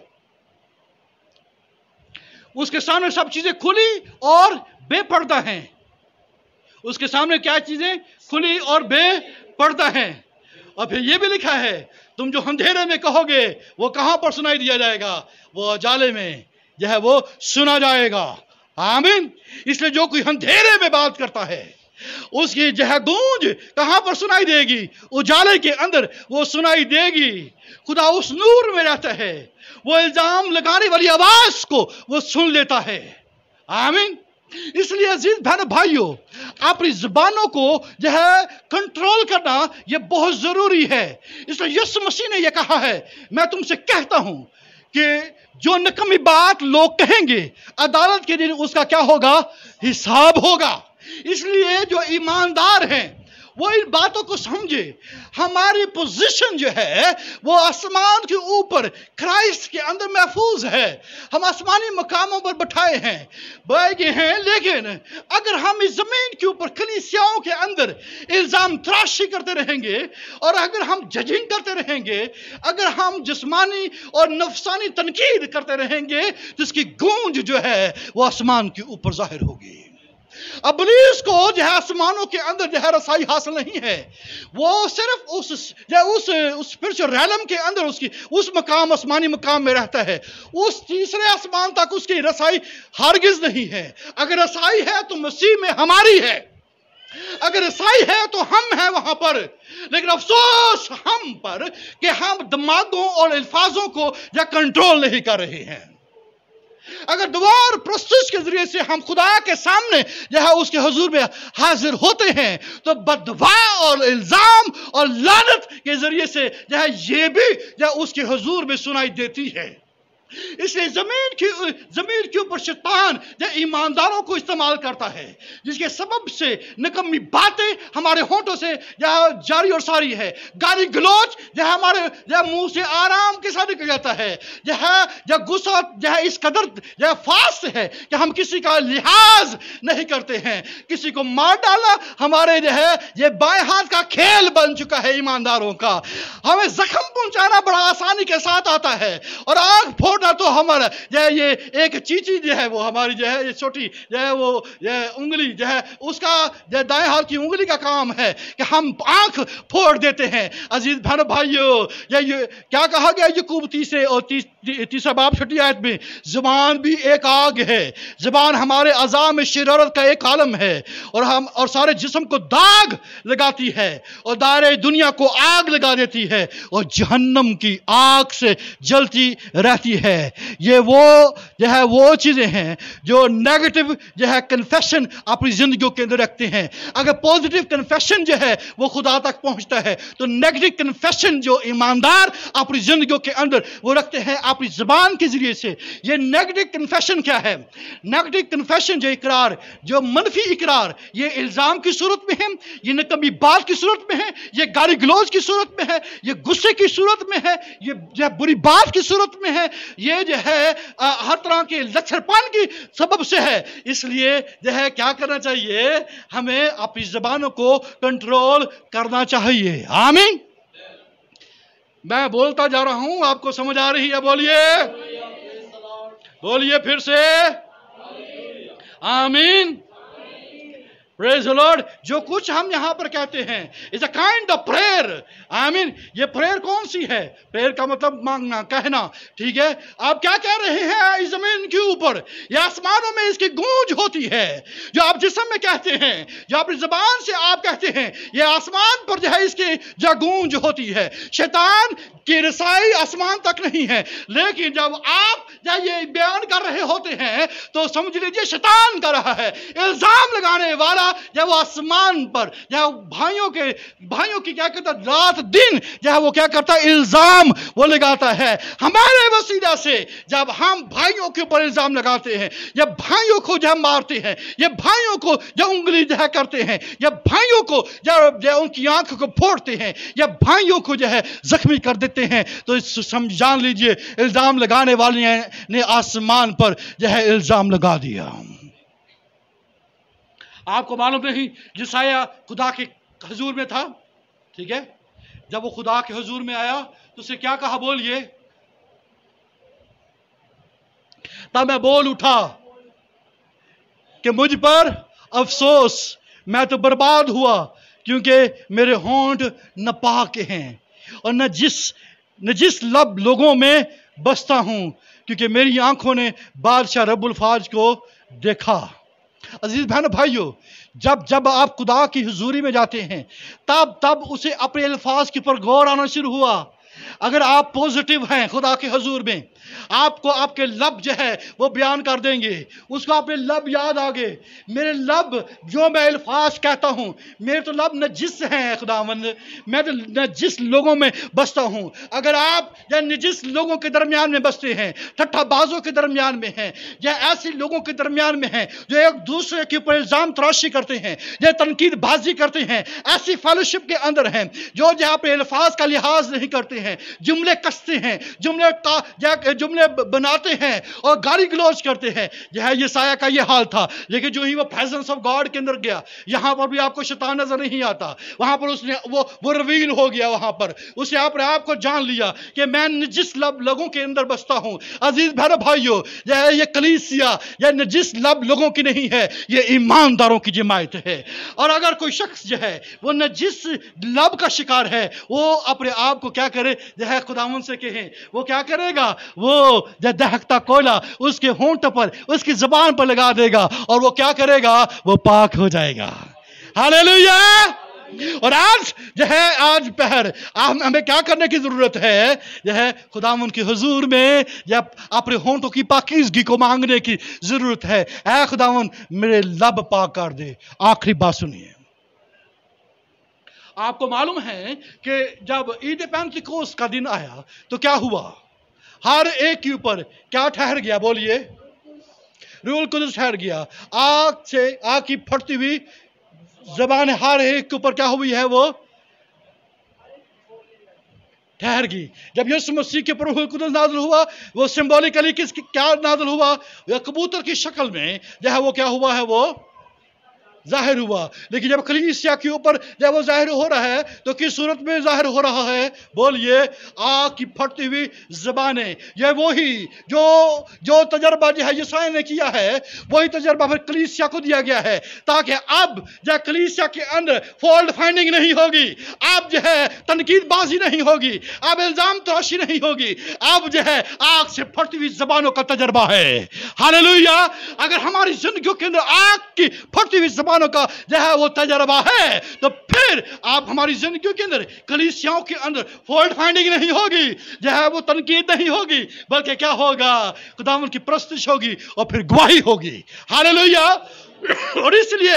उसके सामने सब चीजें खुली और बेपर्दा हैं। उसके सामने क्या चीजें खुली और बेपर्दा हैं। और फिर ये भी लिखा है, तुम जो अंधेरे में कहोगे वो कहां पर सुनाई दिया जाएगा? वो उजाले में जो है वो सुना जाएगा। आमीन। इसलिए जो कोई अंधेरे में बात करता है उसकी जो है गूंज कहां पर सुनाई देगी? उजाले के अंदर वो सुनाई देगी। खुदा उस नूर में रहता है, वो इल्जाम लगाने वाली आवाज को वो सुन लेता है। आमीन। इसलिए अजीज बहन भाइयों, अपनी जुबानों को जो है कंट्रोल करना यह बहुत जरूरी है। इसलिए यीशु मसीह ने यह कहा है, मैं तुमसे कहता हूं कि जो नकमी बात लोग कहेंगे अदालत के दिन उसका क्या होगा? हिसाब होगा। इसलिए जो ईमानदार हैं वो इन बातों को समझे। हमारी पोजीशन जो है वो आसमान के ऊपर क्राइस्ट के अंदर महफूज है। हम आसमानी मकामों पर बैठाए हैं, बैठे गए हैं। लेकिन अगर हम इस जमीन के ऊपर कलीसियाओं के अंदर इल्जाम तराशी करते रहेंगे और अगर हम जजिंग करते रहेंगे, अगर हम जिस्मानी और नफसानी तनकीद करते रहेंगे, तो इसकी गूंज जो है वो आसमान के ऊपर जाहिर होगी। इब्लीस को जो है आसमानों के अंदर जो है रसाई हासिल नहीं है। वो सिर्फ उस स्पिरिचुअल रैलम के अंदर उसकी उस मकाम आसमानी मकाम में रहता है। उस तीसरे आसमान तक उसकी रसाई हरगिज नहीं है। अगर रसाई है तो मसीह में हमारी है, अगर रसाई है तो हम हैं वहां पर। लेकिन अफसोस हम पर कि हम दिमागों और अल्फाजों को या कंट्रोल नहीं कर रहे हैं। अगर दुआ और प्रस्तुत के जरिए से हम खुदा के सामने जो है उसके हुजूर में हाजिर होते हैं, तो बददुआ और इल्जाम और लानत के जरिए से जो है ये भी जो है उसके हुजूर में सुनाई देती है। इसलिए जमीन के ऊपर शैतान जो ईमानदारों को इस्तेमाल करता है, जिसके सबब से निकम्मी बातें हमारे होंठों से जारी और सारी है। गाली गलौज जो हमारे मुंह से आराम के साथ निकल जाता है। जो गुस्सा जो है इस कदर जो फास्ट है कि हम किसी का लिहाज नहीं करते हैं। किसी को मार डाला हमारे जो है ये बाएं हाथ का खेल बन चुका है ईमानदारों का। हमें जख्म पहुंचाना बड़ा आसानी के साथ आता है और आग फोड़ना तो हमारा जो है ये एक चीची जो है वो हमारी जो है ये छोटी जो है वो उंगली जो है उसका जो दाएं हाथ की उंगली का काम है कि हम आंख फोड़ देते हैं। अजीज बहनों भाइयों, ये क्या कहा गया यकूब तीसरा बाब 6 आयत में, जुबान भी एक आग है। जुबान हमारे अज़ा में शरारत का एक आलम है और सारे जिस्म को दाग लगाती है और दायरे दुनिया को आग लगा देती है और जहन्नम की आग से जलती रहती है। ये वो चीजें हैं जो नेगेटिव जो है कन्फेशन अपनी जिंदगियों के अंदर रखते हैं। अगर पॉजिटिव कन्फेशन जो है वो खुदा तक पहुंचता है, तो नेगेटिव कन्फेशन जो ईमानदार अपनी जिंदगियों के अंदर वो रखते हैं अपनी जुबान के जरिए से। ये नेगेटिव कन्फेशन क्या है? नेगेटिव कन्फेशन जो इकरार, जो मनफी इकरार, ये इल्जाम की सूरत में है, ये नकमी बात की सूरत में है, ये गाली गलौज की सूरत में है, ये गुस्से की सूरत में है, ये बुरी बात की सूरत में है, ये जो है हर तरह के लक्षणपान की सबब से है। इसलिए जो है क्या करना चाहिए? हमें अपनी ज़बानों को कंट्रोल करना चाहिए। आमीन। मैं बोलता जा रहा हूं, आपको समझ आ रही है? बोलिए फिर से आमीन। Praise the Lord. जो कुछ हम यहाँ पर कहते हैं is a kind of prayer. I mean, ये prayer कौन सी है? prayer का मतलब मांगना, कहना, ठीक है? आप क्या कह रहे हैं इस जमीन के ऊपर? ये आसमानों में इसकी गूंज होती है। जो आप जिस्म में कहते हैं, जो अपनी जबान से आप कहते हैं, ये आसमान पर जो है इसकी जो गूंज होती है। शैतान की रसाई आसमान तक नहीं है, लेकिन जब आप ये बयान कर रहे होते हैं तो समझ लीजिए शैतान कर रहा है। इल्जाम लगाने वाला जब वो आसमान पर जब भाइयों की क्या करता, रात दिन जब वो क्या करता, इल्जाम वो लगाता है। हमारे वसीला से जब हम भाइयों के ऊपर इल्जाम लगाते हैं, जब भाइयों को जब मारते हैं, या भाइयों को जब उंगली जो करते हैं, या भाइयों को जब उनकी आंखों को फोड़ते हैं, या भाइयों को जो है जख्मी कर देते हैं, तो जान लीजिए इल्जाम लगाने वाले ने आसमान पर जो है इल्जाम लगा दिया। आपको मालूम नहीं यशायाह खुदा के हुजूर में था, ठीक है? जब वो खुदा के हुजूर में आया तो उसे क्या कहा, बोलिए? तब मैं बोल उठा कि मुझ पर अफसोस, मैं तो बर्बाद हुआ, क्योंकि मेरे होंठ नापाक हैं और नजिस लब लोगों में बसता हूं, क्योंकि मेरी आंखों ने बादशाह रब्बुल फाज को देखा। अजीज बहनों भाइयों, जब आप खुदा की हुजूरी में जाते हैं, तब उसे अपने अल्फाज के ऊपर गौर आना शुरू हुआ। अगर आप पॉजिटिव हैं खुदा के हुजूर में, आपको आपके लब जो है वो बयान कर देंगे, उसको अपने लब याद आ गए। मेरे लब जो मैं अल्फाज कहता हूँ, मेरे तो लब नजिस हैं खुदावंद, मैं तो नजिस लोगों में बसता हूँ। अगर आप या नजिस लोगों के दरमियान में बसते हैं, ठट्ठाबाजों के दरमियान में हैं, या ऐसे लोगों के दरमियान में हैं जो एक दूसरे के ऊपर इल्जाम तराशी करते हैं, या तनकीद बाजी करते हैं, ऐसी फेलोशिप के अंदर हैं जो जहाँ पे अल्फाज का लिहाज नहीं करते हैं, जुमले कसते हैं, जुमले बनाते हैं और गाली गलौज करते हैं। यह यशायाह का यह हाल था। लेकिन जो ही वो प्रेजेंस ऑफ गॉड के अंदर गया, यहां पर भी आपको शैतान नजर नहीं आता, वहां पर उसने वो रिवील हो गया, वहां पर उसे अपने आप को जान लिया कि मैं नजिस लब लोगों के अंदर बसता हूं। अजीज बहनों भाइयों, ये कलीसिया या नजिस लब लोगों की नहीं है, ये ईमानदारों की जमात है। और अगर कोई शख्स जो है वो नजिस लब का शिकार है, वो अपने आप को क्या करे, जो है खुदावंद से कहे, वो क्या करेगा, वो दहकता कोयला उसके होंठों पर, उसकी जुबान पर लगा देगा और वो क्या करेगा, वो पाक हो जाएगा। हालेलुया। और आज जो है, आज पहर हमें क्या करने की जरूरत है, जो है खुदावंद के हुजूर में या अपने होंठों की पाकीज़गी को मांगने की जरूरत है। ऐ खुदावंद मेरे लब पाक कर दे। आखिरी बात सुनिए, आपको मालूम है कि जब ईद पेंतिकोस्त का दिन आया तो क्या हुआ, हर एक के ऊपर क्या ठहर गया, बोलिए? रूहुल कुद्दुस ठहर गया। आग की फटती हुई ज़बान हर एक के ऊपर क्या हुई है, वो ठहर गई। जब यीशु मसीह के ऊपर रूहुल कुद्दुस नाज़िल हुआ, वो सिंबॉलिकली क्या नाज़िल हुआ, या कबूतर की शक्ल में जो है वो क्या हुआ है, वो जाहिर हुआ। लेकिन जब कलीसिया के ऊपर जब वो जाहिर हो रहा है तो किस सूरत में जाहिर हो रहा है, बोलिए? आग की फटती हुई ज़बानें। ये वही जो तजर्बा जो है यशायाह ने किया है, वही तजर्बा फिर कलीसिया को दिया गया है, ताकि अब जो कलीसिया के अंदर फॉल्ट फाइंडिंग नहीं होगी, अब जो है तनकीदबाजी नहीं होगी, अब इल्जाम तराशी नहीं होगी, अब जो है आग से फटती हुई ज़बानों का तजर्बा है। हालेलुया। अगर हमारी जिंदगी के अंदर आग की फटती हुई ज़बान का जो है वो तजर्बा है, तो फिर आप हमारी जिंदगी के अंदर कलीसियाओं के अंदर फॉल्ट फाइंडिंग नहीं होगी, जो है वो तनकीद नहीं होगी, बल्कि क्या होगा, खुदावंद की प्रस्तुति होगी और फिर गवाही होगी। हालेलुया। और इसलिए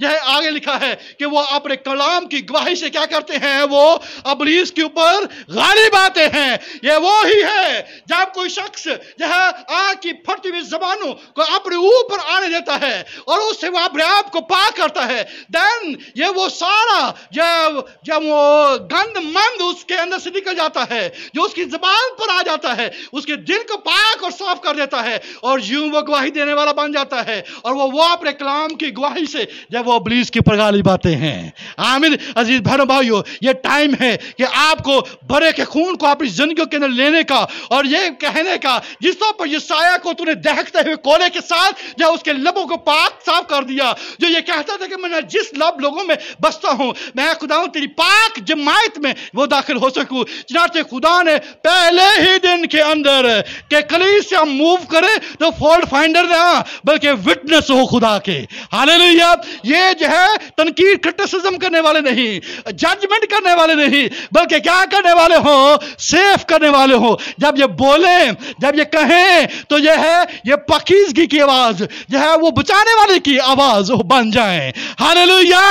यह आगे लिखा है कि वो अपने कलाम की गवाही से क्या करते हैं, वो अबलीस के ऊपर गालिब आते हैं। ये वो ही है जब कोई शख्स जो है आग की फटती हुई ज़बानों को अपने ऊपर आने देता है और उससे वो अपने आप को पाक करता है, देन ये वो सारा जब वो गंद मंद उसके अंदर से निकल जाता है, जो उसकी ज़बान पर आ जाता है, उसके दिल को पाक और साफ कर देता है, और यूं वो गवाही देने वाला बन जाता है, और वो अपने कलाम की गवाही से जब वो इब्लीस की प्रगाली बातें हैं। आमीन। अजीज बहनों भाइयों, ये टाइम है कि आपको बड़े के खून को अपनी जिंदगी के अंदर लेने का और ये कहने का, जिस तरह पर यशायाह को तूने दहकते हुए कोयले के साथ जब उसके लबों को पाक साफ कर दिया, जो ये कहता था कि मैं जिस लब लोगों में बसता हूं, मैं खुदा तेरी पाक जमायत में वो दाखिल हो सकूं। चनाचे खुदा ने पहले ही दिन के अंदर के कलीसिया मूव करे तो फॉल्ट फाइंडर ना बल्कि विटनेस हो खुदा के। हालेलुया। ये जो है तनकीद क्रिटिसिज्म करने वाले नहीं, जजमेंट करने वाले नहीं, बल्कि क्या करने वाले हो, सेफ करने वाले हो। जब ये बोले, जब ये कहें तो ये है ये पाकीज़गी की आवाज जो है वो बचाने वाले की आवाज बन जाए। हालेलुया।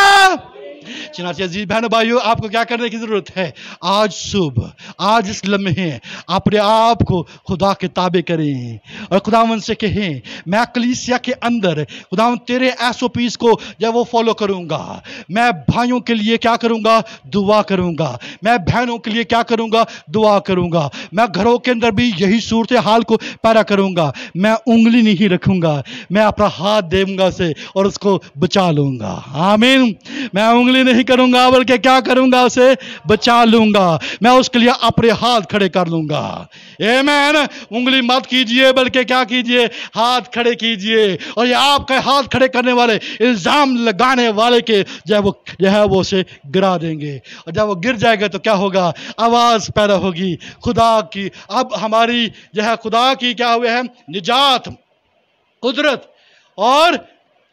चनाचे अजीज बहनों भाइयों, आपको क्या करने की जरूरत है? आज सुबह, आज इस लम्हे अपने आप को खुदा के ताबे करें और खुदावन से कहें, मैं कलीसिया के अंदर खुदावन तेरे एसओपीज को जब वो फॉलो करूंगा, मैं भाइयों के लिए क्या करूंगा? दुआ करूंगा। मैं बहनों के लिए क्या करूंगा? दुआ करूंगा। मैं घरों के अंदर भी यही सूरत हाल को पैदा करूंगा। मैं उंगली नहीं रखूंगा, मैं अपना हाथ दूंगा से और उसको बचा लूंगा। आमीन। मैं उंगली नहीं करूंगा बल्कि क्या करूंगा? उसे बचा लूंगा। मैं उसके लिए अपने हाथ खड़े कर लूंगा। आमीन। उंगली मत कीजिए बल्कि क्या कीजिए? हाथ खड़े कीजिए। और ये आपके हाथ खड़े करने वाले, इल्जाम लगाने वाले के जो है वो उसे गिरा देंगे। और जब वो गिर जाएगा तो क्या होगा? आवाज पैदा होगी खुदा की। अब हमारी जो है खुदा की क्या हुए है? निजात, कुदरत और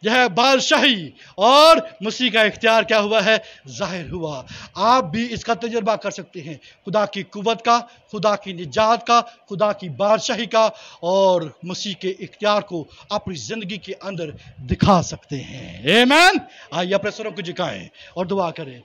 यह है बादशाही और मसीह का इख्तियार क्या हुआ है? जाहिर हुआ। आप भी इसका तजुर्बा कर सकते हैं, खुदा की कुव्वत का, खुदा की निजात का, खुदा की बादशाही का और मसीह के इख्तियार को अपनी जिंदगी के अंदर दिखा सकते हैं। आमीन। आइए अपने सरों को झुकाएं और दुआ करें।